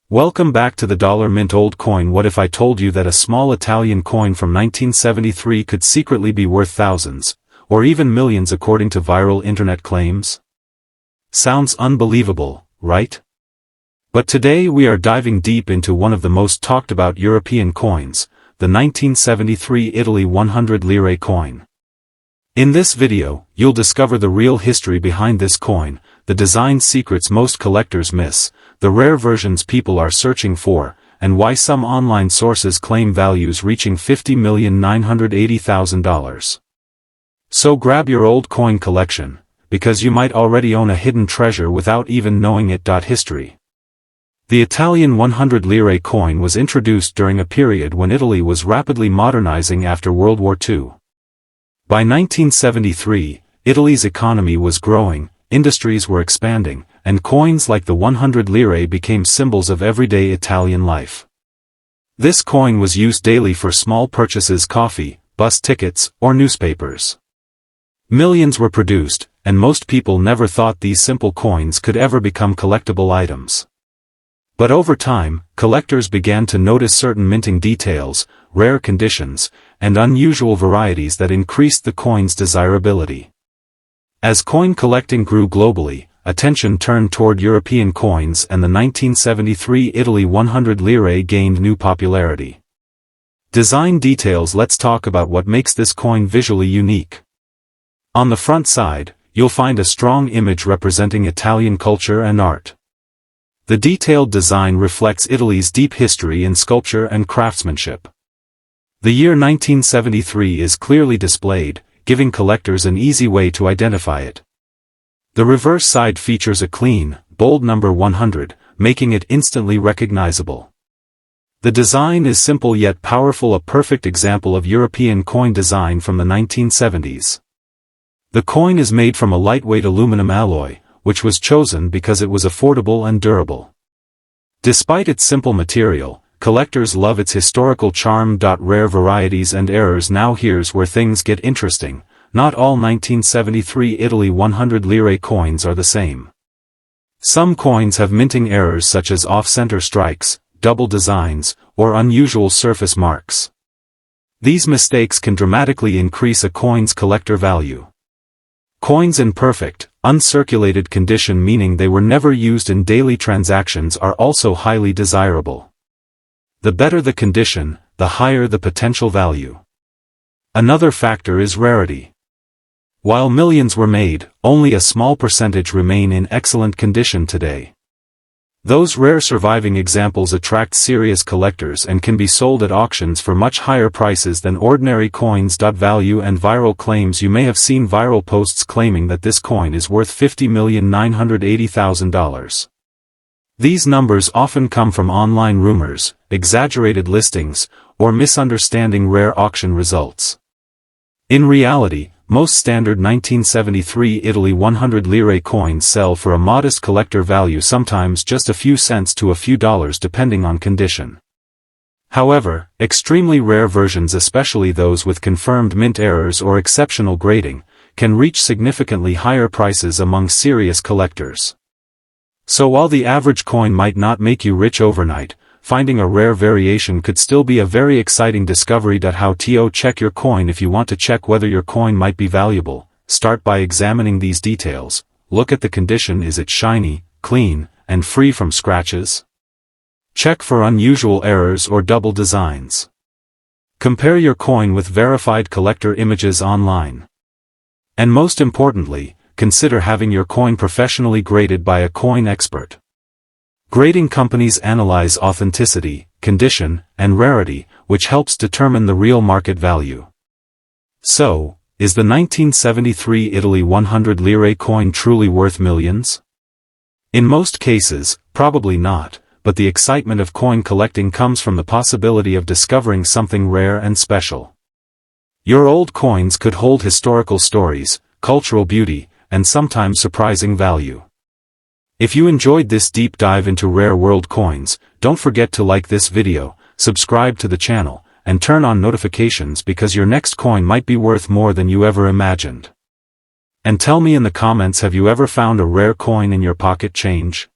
Welcome back to the dollar mint old coin. What if I told you that a small Italian coin from 1973 could secretly be worth thousands, or even millions according to viral internet claims? Sounds unbelievable, right? But today we are diving deep into one of the most talked about European coins, the 1973 Italy 100 lire coin. In this video, you'll discover the real history behind this coin, the design secrets most collectors miss, the rare versions people are searching for, and why some online sources claim values reaching $50,980,000. So grab your old coin collection, because you might already own a hidden treasure without even knowing it. History. The Italian 100 lire coin was introduced during a period when Italy was rapidly modernizing after World War II. By 1973, Italy's economy was growing, industries were expanding, and coins like the 100 lire became symbols of everyday Italian life. This coin was used daily for small purchases: coffee, bus tickets, or newspapers. Millions were produced, and most people never thought these simple coins could ever become collectible items. But over time, collectors began to notice certain minting details, rare conditions, and unusual varieties that increased the coin's desirability. As coin collecting grew globally, attention turned toward European coins, and the 1973 Italy 100 lire gained new popularity. Design details. Let's talk about what makes this coin visually unique. On the front side, you'll find a strong image representing Italian culture and art. The detailed design reflects Italy's deep history in sculpture and craftsmanship. The year 1973 is clearly displayed, giving collectors an easy way to identify it. The reverse side features a clean, bold number 100, making it instantly recognizable. The design is simple yet powerful, a perfect example of European coin design from the 1970s. The coin is made from a lightweight aluminum alloy, which was chosen because it was affordable and durable. Despite its simple material, collectors love its historical charm. Rare varieties and errors. Now here's where things get interesting. Not all 1973 Italy 100 lire coins are the same. Some coins have minting errors such as off-center strikes, double designs, or unusual surface marks. These mistakes can dramatically increase a coin's collector value. Coins in perfect, uncirculated condition, meaning they were never used in daily transactions, are also highly desirable. The better the condition, the higher the potential value. Another factor is rarity. While millions were made, only a small percentage remain in excellent condition today. Those rare surviving examples attract serious collectors and can be sold at auctions for much higher prices than ordinary coins. Value and viral claims. You may have seen viral posts claiming that this coin is worth $50,980,000. These numbers often come from online rumors, exaggerated listings, or misunderstanding rare auction results. In reality, most standard 1973 Italy 100 lire coins sell for a modest collector value, sometimes just a few cents to a few dollars depending on condition. However, extremely rare versions, especially those with confirmed mint errors or exceptional grading, can reach significantly higher prices among serious collectors. So while the average coin might not make you rich overnight, finding a rare variation could still be a very exciting discovery. How to check your coin. If you want to check whether your coin might be valuable, start by examining these details. Look at the condition. Is it shiny, clean, and free from scratches? Check for unusual errors or double designs. Compare your coin with verified collector images online. And most importantly, consider having your coin professionally graded by a coin expert. Grading companies analyze authenticity, condition, and rarity, which helps determine the real market value. So, is the 1973 Italy 100 lire coin truly worth millions? In most cases, probably not, but the excitement of coin collecting comes from the possibility of discovering something rare and special. Your old coins could hold historical stories, cultural beauty, and sometimes surprising value. If you enjoyed this deep dive into rare world coins, don't forget to like this video, subscribe to the channel, and turn on notifications, because your next coin might be worth more than you ever imagined. And tell me in the comments, have you ever found a rare coin in your pocket change?